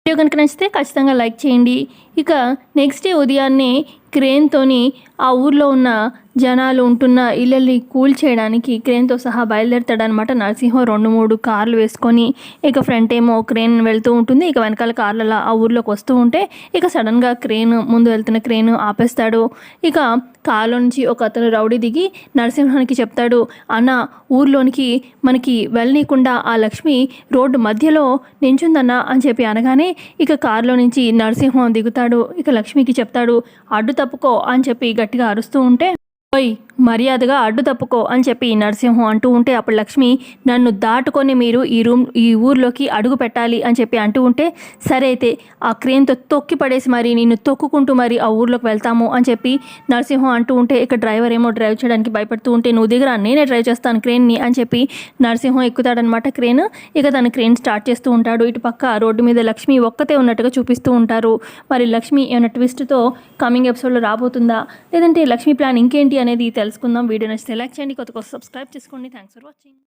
Video కనుక నచ్చితే ఖచ్చితంగా లైక్ చేయండి. ఇక నెక్స్ట్ డే ఉదయాన్నే క్రేన్తోని ఆ ఊర్లో ఉన్న జనాలు ఉంటున్న ఇళ్ళని కూల్ చేయడానికి క్రేన్తో సహా బయలుదేరుతాడనమాట నరసింహం. 2-3 కార్లు వేసుకొని ఇక ఫ్రంట్ ఏమో క్రేన్ వెళ్తూ ఉంటుంది, ఇక వెనకాల కార్లలో ఆ ఊర్లోకి వస్తూ ఉంటే ఇక సడన్గా ముందు వెళ్తున్న క్రేన్ ఆపేస్తాడు. ఇక కార్లో నుంచి ఒక అతను రౌడీ దిగి నరసింహానికి చెప్తాడు, అన్న ఊర్లోనికి మనకి వెళ్ళనీయకుండా ఆ లక్ష్మి రోడ్డు మధ్యలో నించుందన్న అని చెప్పి అనగానే ఇక కారులో నుంచి నరసింహం దిగుతాడు. ఇక లక్ష్మికి చెప్తాడు, అడ్డు తప్పుకో అని చెప్పి గట్టిగా అరుస్తూ ఉంటే, ఓయ్ మర్యాదగా అడ్డు తప్పుకో అని చెప్పి నరసింహం అంటూ ఉంటే అప్పుడు లక్ష్మి, నన్ను దాటుకొని మీరు ఈ ఊర్లోకి అడుగు పెట్టాలి అని చెప్పి అంటూ ఉంటే, సరే అయితే ఆ క్రేన్తో తొక్కి పడేసి మరి నిన్ను తొక్కుకుంటూ మరి ఆ ఊర్లోకి వెళ్తాము అని చెప్పి నరసింహం అంటూ ఉంటే ఇక డ్రైవర్ ఏమో డ్రైవ్ చేయడానికి భయపడుతూ ఉంటే, నువ్వు దిగరా నేనే డ్రైవ్ చేస్తాను క్రేన్ని అని చెప్పి నరసింహం ఎక్కుతాడనమాట క్రేన్. ఇక తన క్రేన్ స్టార్ట్ చేస్తూ ఉంటాడు. ఇటు పక్క రోడ్డు మీద లక్ష్మి ఒక్కతే ఉన్నట్టుగా చూపిస్తూ ఉంటారు. మరి లక్ష్మి ఏమైనా ట్విస్ట్తో కమింగ్ ఎపిసోడ్లో రాబోతుందా, లేదంటే లక్ష్మి ప్లాన్ ఇంకేంటి అనేది తెలుసుకుందాం. వీడియో నచ్చితే లైక్ చేయండి, కొత్త సబ్స్క్రైబ్ చేసుకోండి. Thanks for watching.